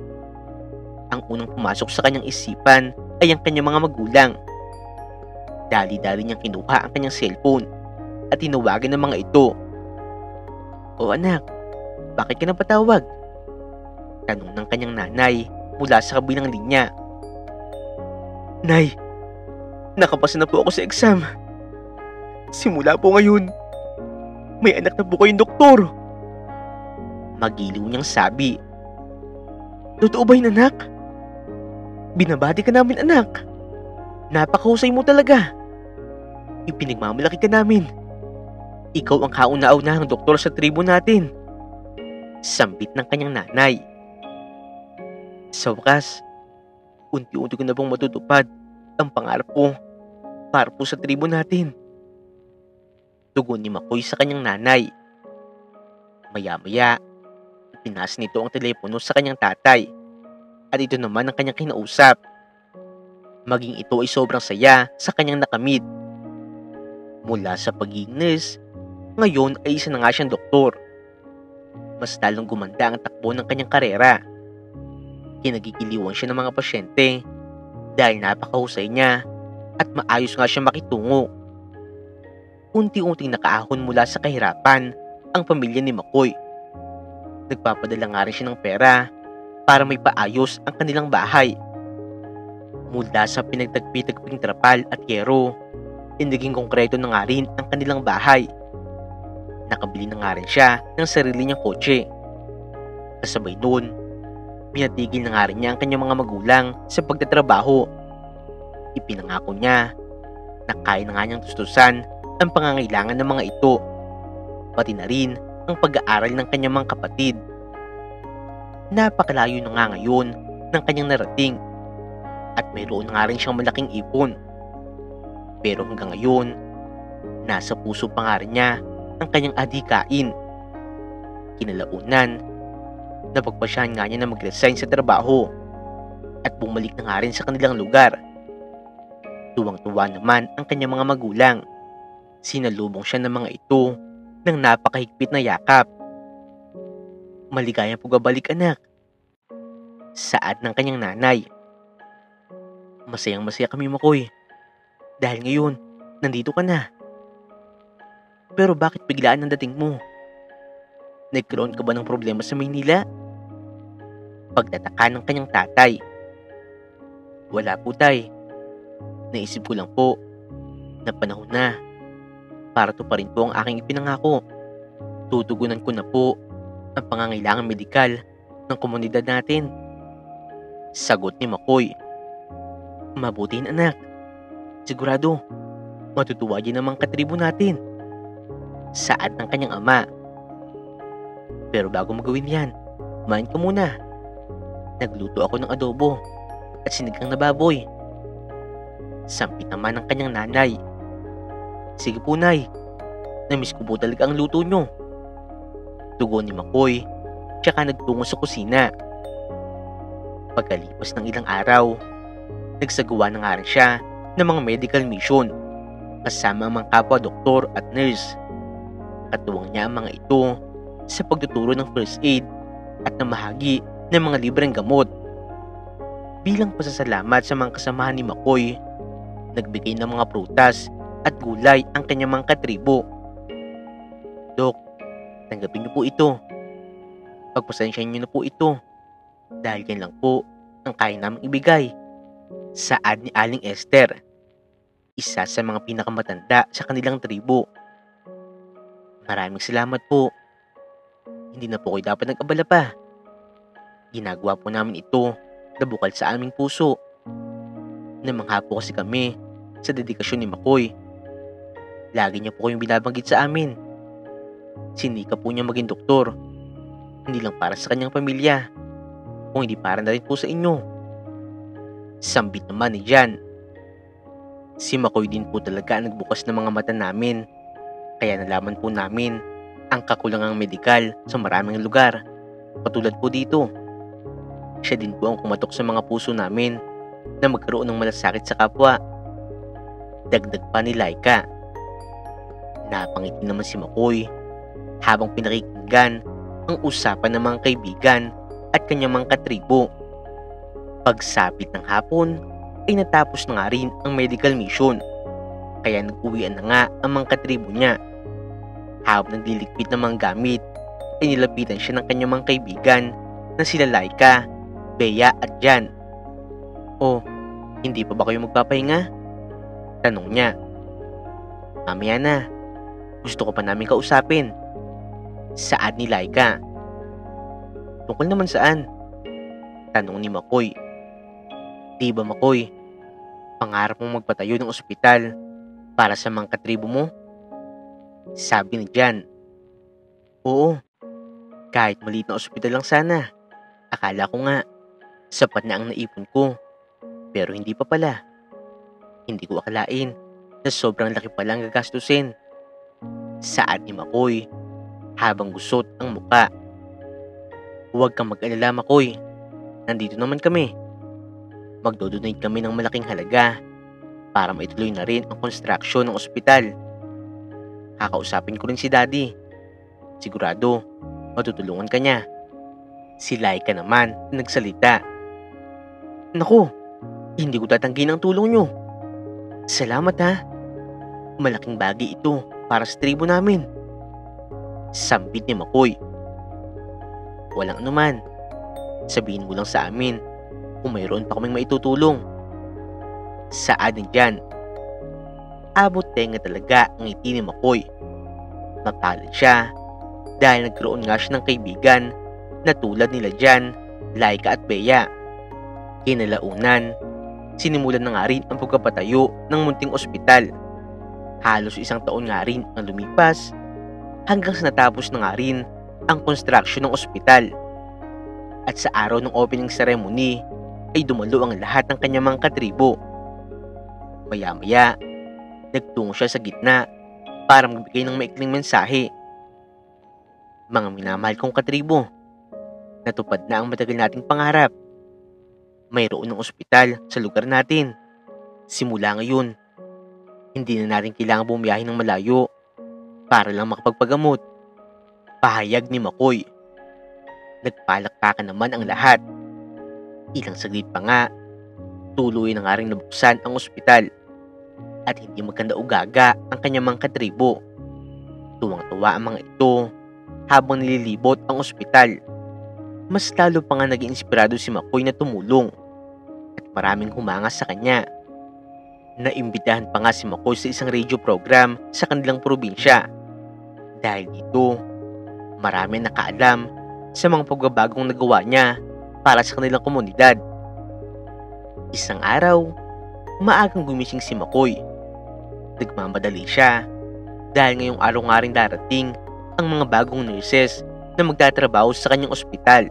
Ang unang pumasok sa kanyang isipan ay ang kanyang mga magulang. Dali-dali niyang kinuha ang kanyang cellphone at tinawagan ng mga ito. O anak, bakit ka napatawag? Tanong ng kanyang nanay mula sa kabilang linya. Nay, nakapasa na po ako sa exam. Simula po ngayon, may anak na po kayong doktor. Magiliw niyang sabi. Totoo ba yun, anak? Binabati ka namin, anak. Napakahusay mo talaga. Ipinagmamalaki ka namin. Ikaw ang kauna-unahang doktor sa tribo natin. Sambit ng kanyang nanay. Sa wakas, unti-unti ko na pong matutupad ang pangarap ko para po sa tribo natin. Tugon ni Makoy sa kanyang nanay. Maya-maya, ipinaas nito ang telepono sa kanyang tatay at ito naman ang kanyang kinausap. Maging ito ay sobrang saya sa kanyang nakamit. Mula sa pagiging nurse, ngayon ay isa na nga siyang doktor. Mas lalong gumanda ang takbo ng kanyang karera. Kinagigiliwan siya ng mga pasyente dahil napakahusay niya at maayos nga siya makitungo. Unti-unting nakaahon mula sa kahirapan ang pamilya ni Makoy. Nagpapadala nga rin siya ng pera para may paayos ang kanilang bahay. Mula sa pinagtagpi-tagping trapal at yero, naging konkreto na nga rin ang kanilang bahay. Nakabili na nga rin siya ng sarili niyang kotse. Kasabay noon, pinatigil na nga rin niya ang kanyang mga magulang sa pagtatrabaho. Ipinangako niya na kaya na nga niyang tustusan ang pangangailangan ng mga ito, pati na rin ang pag-aaral ng kanyang mga kapatid. Napakalayo na nga ngayon ng kanyang narating at mayroon na nga rin siyang malaking ipon. Pero hanggang ngayon, nasa puso pa nga rin niya ang kanyang adhikain. Kinalaunan, napagpasyahan nga niya na mag-resign sa trabaho at bumalik na nga rin sa kanilang lugar. Tuwang-tuwa naman ang kanyang mga magulang. Sinalubong siya ng mga ito ng napakahigpit na yakap. Maligayang pagbabalik, anak, saad ng kanyang nanay. Masayang masaya kami, Makoy, dahil ngayon nandito ka na. Pero bakit biglaan ang dating mo? Nagkaroon ka ba ng problema sa Maynila? Pagtataka ng kanyang tatay. Wala po, tay. Naisip ko lang po na panahon na para tuparin po ang aking ipinangako. Tutugunan ko na po ang pangangailangan medikal ng komunidad natin. Sagot ni Makoy. Mabuti, anak. Sigurado, matutuwa din ang mga katribo natin. Saad ng kanyang ama. Pero bago magawin yan, kumain ka muna. Nagluto ako ng adobo at sinigang na baboy. Sampit naman ng kanyang nanay. Sige po, nay. Namiss ko po talaga ang luto nyo. Tugon ni Makoy, tsaka nagtungo sa kusina. Pagkalipas ng ilang araw, nagsagawa na nga rin siya ng mga medical mission kasama ang mga kapwa-doktor at nurse. Katuwang niya ang mga ito sa pagtuturo ng first aid at namahagi ng mga libreng gamot. Bilang pasasalamat sa mga kasamahan ni Makoy, nagbigay ng mga prutas at gulay ang kanyang mga katribo. Dok, Tanggapin niyo po ito. Pagpasensyahan niyo na po ito. Dahil yan lang po ang kaya naming ibigay. Saad ni Aling Esther, isa sa mga pinakamatanda sa kanilang tribo. Maraming salamat po. Hindi na po kayo dapat nag-abala pa. Ginagawa po namin ito na bukal sa aming puso. Namangha po kasi kami sa dedikasyon ni Makoy. Lagi niya po kayong binabanggit sa amin. Sinika po niya maging doktor. Hindi lang para sa kanyang pamilya, kung hindi para na rin po sa inyo. Sambit naman ni Jan. Si Makoy din po talaga ang nagbukas ng mga mata namin. Kaya nalaman po namin ang kakulangang medikal sa maraming lugar. Patulad po dito. Siya din po ang kumatok sa mga puso namin na magkaroon ng malasakit sa kapwa. Dagdag pa ni Laika. Napangiti naman si Makoy habang pinakikinggan ang usapan ng mga kaibigan at kanyang mga katribo. Pagsapit ng hapon ay natapos na nga rin ang medical mission. Kaya nag-uwian na nga ang mga katribo niya. Habang nagliligpit ng mga gamit ay nilapitan siya ng kanyang mga kaibigan na sila Laika, Bea at Jan. "Oh, hindi pa ba kayo magpapahinga?" tanong niya. "Mamaya na. Gusto ko pa namin kausapin." Saad ni Laika. "Tungkol naman saan?" tanong ni Makoy. "Di ba Makoy, pangarap mong magpatayo ng ospital para sa mga katribo mo?" Sabi ni Jan. "Oo, kahit maliit na ospital lang sana. Akala ko nga, sapat na ang naipon ko. Pero hindi pa pala. Hindi ko akalain na sobrang laki pala ang gagastusin." Saad ni Makoy habang gusot ang muka. "Huwag kang mag-alala Makoy. Nandito naman kami. Magdodonate kami ng malaking halaga para maituloy na rin ang construction ng ospital. Kakausapin ko rin si Daddy. Sigurado, matutulungan ka niya." Si Laika naman nagsalita. "Naku, hindi ko tatanggihin ang tulong niyo. Salamat ha. Malaking bagay ito para sa tribo namin." Sambit ni Makoy. "Walang anuman. Sabihin mo lang sa amin kung mayroon pa kaming maitutulong." Saad ni Jan. Abot tenga talaga ang ngiti ni Makoy. Mapalad siya dahil nagkaroon nga siya ng kaibigan na tulad nila Jan, Laika at Bea. Kinalaunan, sinimulan na nga rin ang pagpapatayo ng munting ospital. Halos 1 taon nga rin ang lumipas hanggang sa natapos na nga rin ang construction ng ospital. At sa araw ng opening ceremony ay dumalo ang lahat ng kanyang mga katribo. Maya-maya, nagtungo siya sa gitna para magbigay ng maikling mensahe. "Mga minamahal kong katribo, natupad na ang matagal nating pangarap. Mayroon ng ospital sa lugar natin. Simula ngayon, hindi na natin kailangan bumiyahe ng malayo para lang makapagpagamot." Pahayag ni Makoy. Nagpalakpakan naman ang lahat. Ilang saglit pa nga, tuloy na nga rin nabuksan ang ospital at hindi magkanda o gaga ang kanyang mga katribo. Tuwang-tuwa ang mga ito habang nililibot ang ospital. Mas lalo pa nga naging inspirado si Makoy na tumulong at maraming humanga sa kanya. Naimbitahan pa nga si Makoy sa isang radio program sa kanilang probinsya. Dahil dito, marami ang nakaalam sa mga pagbabagong nagawa niya para sa kanilang komunidad. Isang araw, maagang gumising si Makoy. Nagmamadali siya dahil ngayong araw nga rin darating ang mga bagong nurses na magtatrabaho sa kanyang ospital.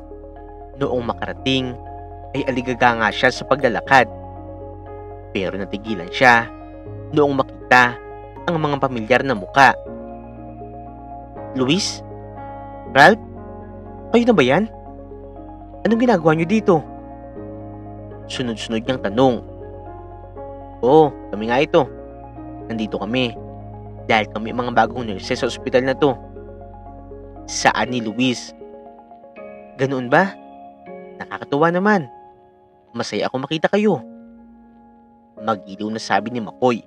Noong makarating ay aligaga nga siya sa paglalakad. Pero natigilan siya noong makita ang mga pamilyar na muka. "Luis? Ralph? Kayo na ba yan? Anong ginagawa niyo dito?" Sunod-sunod niyang tanong. "Oo, kami nga ito. Nandito kami dahil kami mga bagong nurses sa ospital na to." Saad ni Luis. "Ganoon ba? Nakakatuwa naman. Masaya ako makita kayo." Magiliw na sabi ni Makoy.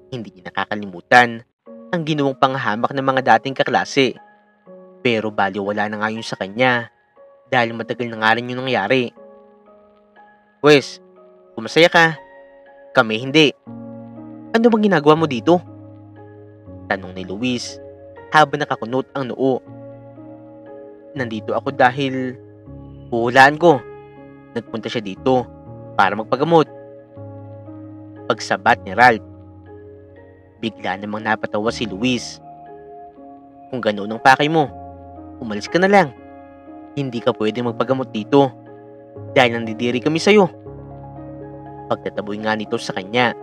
Hindi niya nakakalimutan ang ginawang panghamak ng mga dating kaklase. Pero baliwala na nga yun sa kanya dahil matagal na nga rin yung nangyari. Wes, kung masaya ka, kami hindi. Ano bang ginagawa mo dito? Tanong ni Luis habang nakakunot ang noo. Nandito ako dahil huhulaan ko. Nagpunta siya dito para magpagamot. Pagsabat ni Ralph. Bigla namang napatawa si Luis. Kung ganoon ang pakay mo, umalis ka na lang. Hindi ka pwede magpagamot dito dahil nandidiri kami sa'yo. Pagtataboy nga nito sa kanya.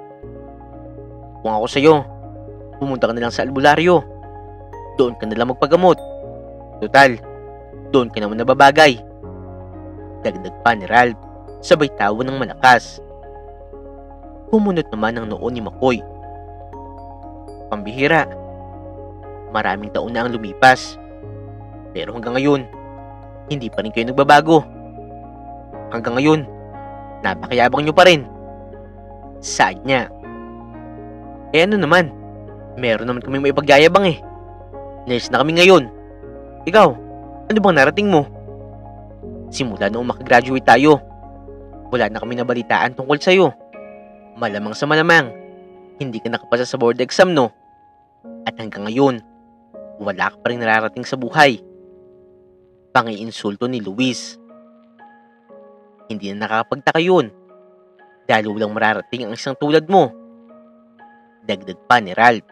Kung ako sa'yo, pumunta ka na lang sa albularyo. Doon ka na lang magpagamot. Total, doon ka naman nababagay. Dagdag pa ni Ralph, sabay tawa ng malakas. Kumunot naman ang noo ni McCoy. Pambihira. Maraming taon na ang lumipas. Pero hanggang ngayon, hindi pa rin kayo nagbabago. Hanggang ngayon, napakayabang nyo pa rin. Saad niya. Eh ano naman, meron naman kaming may pagyayabang eh. Nurse na kami ngayon. Ikaw, ano bang narating mo? Simula noong makagraduate tayo, wala na kami nabalitaan tungkol sa'yo. Malamang sa malamang, hindi ka nakapasa sa board exam, no? At hanggang ngayon, wala ka pa rin nararating sa buhay. Pangiinsulto ni Luis. Hindi na nakakapagtaka yun dahil walang mararating ang isang tulad mo. Dagdag pa ni Ralph.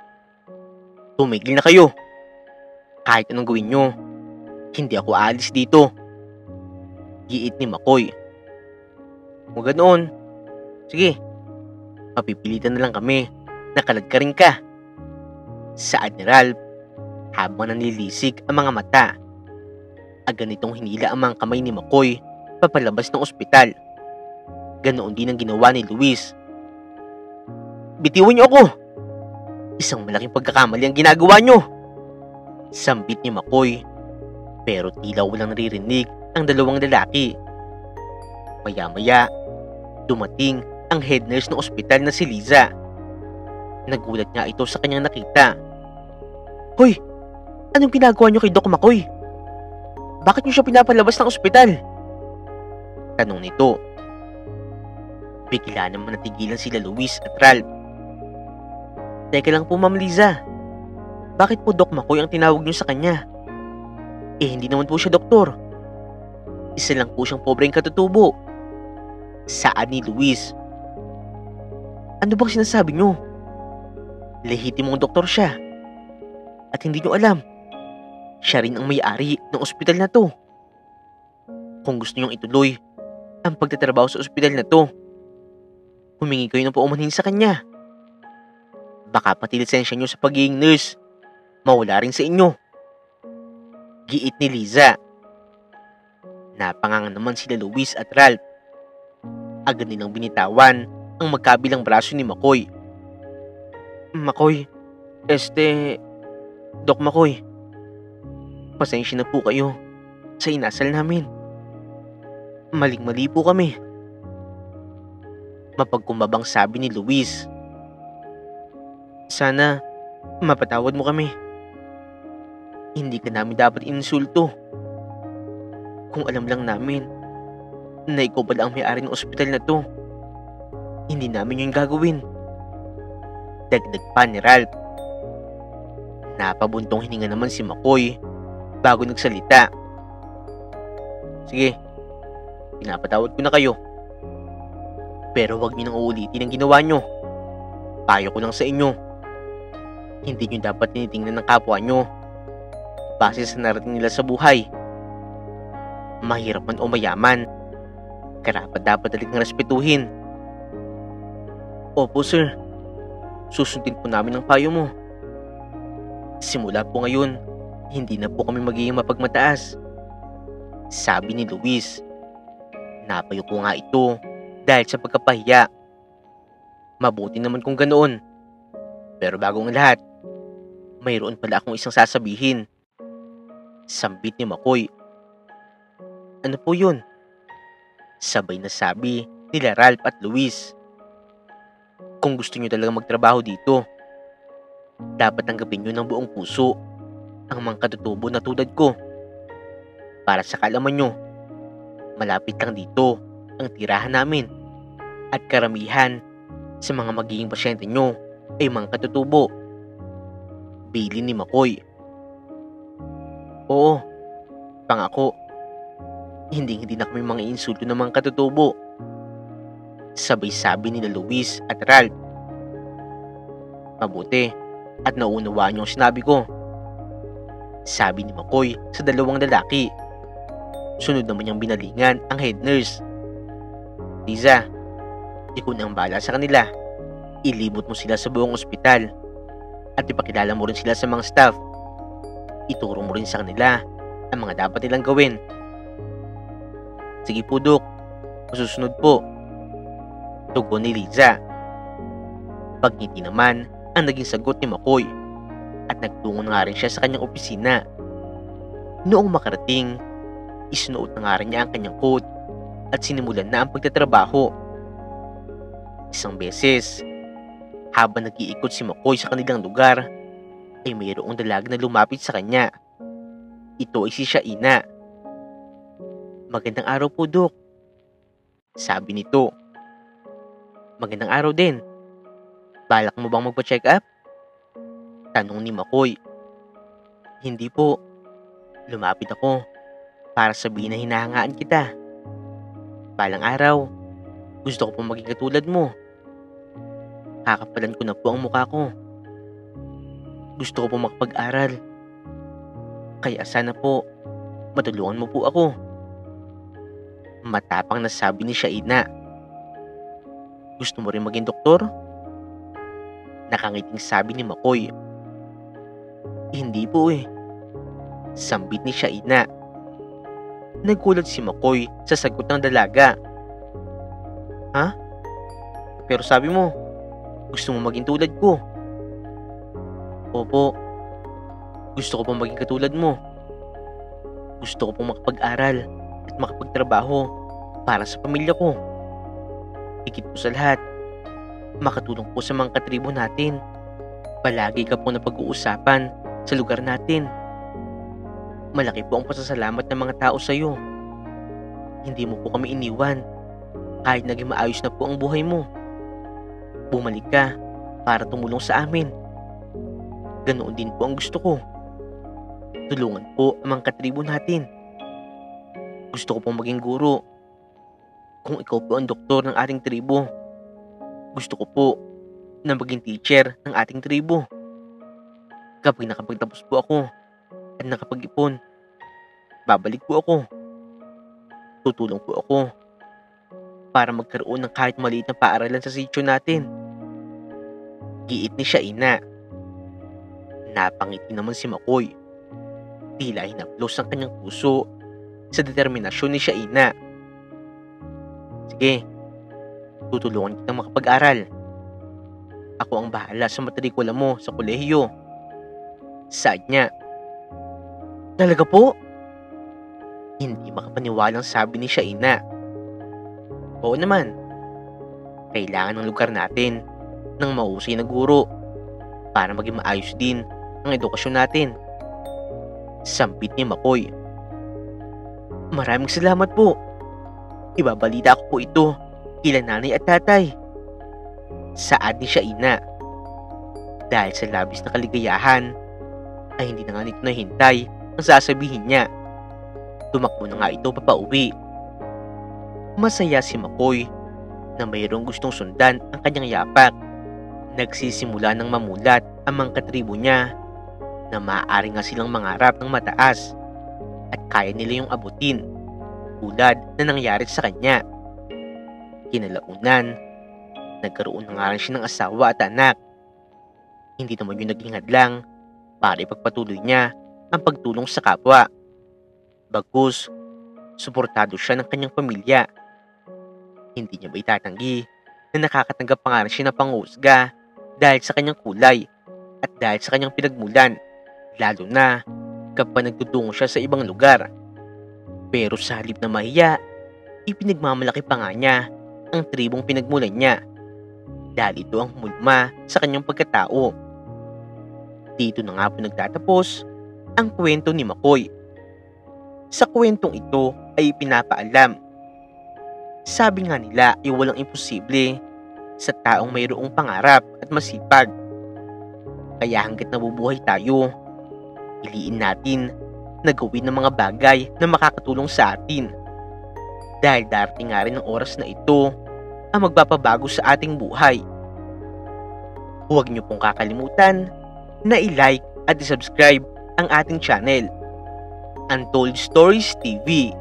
Tumigil na kayo. Kahit anong gawin nyo, hindi ako aalis dito. Giit ni McCoy. Huwag ganoon. Sige, mapipilitan na lang kami na kaladkarin ka. Saad ni Ralph habang nanlilisik ang mga mata. Agad nitong hinila ang mga kamay ni McCoy papalabas ng ospital. Ganoon din ang ginawa ni Luis. Bitiwan niyo ako! Isang malaking pagkakamali ang ginagawa niyo! Sambit ni McCoy, pero tila walang naririnig ang dalawang lalaki. Maya-maya, dumating ang head nurse ng ospital na si Liza. Nagulat nga ito sa kanyang nakita. Hoy! Anong ginagawa niyo kay Doc McCoy? Bakit niyo siya pinapalabas ng ospital? Tanong nito. Bigla naman natigilan sila Luis at Ralph. Teka lang po, Ma'am Liza. Bakit po Doc McCoy ang tinawag niyo sa kanya? Eh, hindi naman po siya doktor. Isa lang po siyang pobreng katutubo. Saad ni Luis. Ano bang sinasabi niyo? Lehitimong doktor siya. At hindi niyo alam, siya rin ang may-ari ng ospital na to. Kung gusto niyong ituloy ang pagtatrabaho sa ospital na to, humingi kayo ng paumanhin sa kanya. Baka pati lisensya niyo sa pagiging nurse mawala rin sa inyo. Giit ni Liza. Napangangan naman sila Luis at Ralph. Agad nilang binitawan ang magkabilang braso ni McCoy. McCoy, Doc McCoy, pasensya na po kayo sa inasal namin. Maling-mali po kami. Mapagkumbabang sabi ni Luis. Sana mapatawad mo kami. Hindi ka namin dapat insulto. Kung alam lang namin na ikaw pala ang may-ari ng ospital na to, hindi namin yung gagawin. Dagdag pa ni Ralph. Napabuntong hininga naman si McCoy bago nagsalita. Sige, pinapatawad ko na kayo. Pero huwag niyo nang uulitin ang ginawa niyo. Payo ko lang sa inyo. Hindi niyo dapat tinitingnan ng kapwa niyo base sa narating nila sa buhay. Mahirap man o mayaman, karapat dapat talagang respetuhin. Opo sir, susundin po namin ang payo mo. Simula po ngayon, hindi na po kami magiging mapagmataas. Sabi ni Luis. Napayo ko nga ito dahil sa pagkapahiya. Mabuti naman kung ganoon. Pero bago ang lahat, mayroon pala akong isang sasabihin. Sambit ni McCoy. Ano po yun? Sabay na sabi nila Ralph at Luis. Kung gusto nyo talaga magtrabaho dito, dapat tanggapin nyo ng buong puso ang mga katutubo na tulad ko. Para sa kaalaman nyo, malapit lang dito ang tirahan namin at karamihan sa mga magiging pasyente nyo ay mga katutubo. Bilin ni McCoy. Oo, pangako, hindi na kami mga insulto ng mga katutubo. Sabay sabi nila Luis at Ralph. Mabuti at naunawaan niyo ang sinabi ko, sabi ni McCoy sa dalawang lalaki. Sunod naman niyang binalingan ang head nurse. Liza, ikaw na ang bahala sa kanila. Ilibot mo sila sa buong ospital at ipakilala mo rin sila sa mga staff. Ituro mo rin sa kanila ang mga dapat nilang gawin. Sige po, Dok. Masusunod po. Tugon ni Liza. Pagngiti naman ang naging sagot ni McCoy at nagtungo na nga rin siya sa kanyang opisina. Noong makarating, isunuot na nga rin niya ang kanyang coat at sinimulan na ang pagtatrabaho. Isang beses, habang nag-iikot si McCoy sa kanilang lugar, ay mayroong dalaga na lumapit sa kanya. Ito ay si Shaina. Magandang araw po, Dok. Sabi nito. Magandang araw din. Balak mo bang magpa-check up? Tanong ni McCoy. Hindi po. Lumapit ako para sabihin na hinahangaan kita. Balang araw, gusto ko pong maging katulad mo. Kakapalan ko na po ang mukha ko. Gusto ko pong makapag-aral. Kaya sana po, matulungan mo po ako. Matapang na sabi ni Shaina. Gusto mo rin maging doktor? Nakangiting sabi ni McCoy. Hindi po eh. Sambit ni Shaina. Nagulat si McCoy sa sagot ng dalaga. Ha? Pero sabi mo, gusto mo maging tulad ko. Opo. Gusto ko pong maging katulad mo. Gusto ko pong makapag-aral at makapagtrabaho para sa pamilya ko. Higit po sa lahat, makatulong po sa mga katribo natin. Palagi ka po na pag-uusapan sa lugar natin. Malaki po ang pasasalamat ng mga tao sa iyo. Hindi mo po kami iniwan kahit naging maayos na po ang buhay mo. Bumalik ka para tumulong sa amin. Ganoon din po ang gusto ko. Tulungan po ang mga katribo natin. Gusto ko pong maging guro. Kung ikaw po ang doktor ng ating tribo, gusto ko po na maging teacher ng ating tribo. Kapag nakapagtapos po ako at nakapag-ipon, babalik po ako. Tutulong po ako para magkaroon ng kahit maliit na paaralan sa sityo natin. Giit ni Shaina. Napangiti naman si McCoy. Tila hinaplos ang kanyang puso sa determinasyon ni Shaina. Sige, tutulungan kitang makapag-aral. Ako ang bahala sa matrikula mo sa kolehiyo. Saad niya. Talaga po? Hindi makapaniwalang sabi ni Shaina. Oo naman. Kailangan ng lugar natin ng mahusay na guro para maging maayos din ang edukasyon natin. Sambit ni McCoy. Maraming salamat po. Ibabalita ko po ito kila nanay at tatay. Saad ni Shaina. Dahil sa labis na kaligayahan, ay hindi na nga nito nahintay ang sasabihin niya. Tumakbo na nga ito papauwi. Masaya si McCoy na mayroong gustong sundan ang kanyang yapak. Nagsisimula ng mamulat ang mga katribo niya na maaari nga silang mangarap ng mataas at kaya nila yung abutin tulad na nangyari sa kanya. Kinalaunan, nagkaroon na nga rin siya ng asawa at anak. Hindi naman yung naging hadlang para ipagpatuloy niya ang pagtulong sa kapwa. Bagkus, suportado siya ng kanyang pamilya. Hindi niya ba itatanggi na nakakatanggap pa nga rin siya ng panghusga dahil sa kanyang kulay at dahil sa kanyang pinagmulan, lalo na kapag nagtutungo siya sa ibang lugar. Pero sa halip na mahiya, ipinagmamalaki pa nga niya ang tribong pinagmulan niya dahil ito ang humulma sa kanyang pagkatao. Dito na nga po nagtatapos ang kwento ni McCoy. Sa kwentong ito ay pinapaalam. Sabi nga nila ay walang imposible sa taong mayroong pangarap at masipag. Kaya hanggat nabubuhay tayo, piliin natin na gawin ng mga bagay na makakatulong sa atin. Dahil darating nga rin ang oras na ito ang magpapabago sa ating buhay. Huwag niyo pong kakalimutan na i-like at i-subscribe ang ating channel, Untold Stories TV.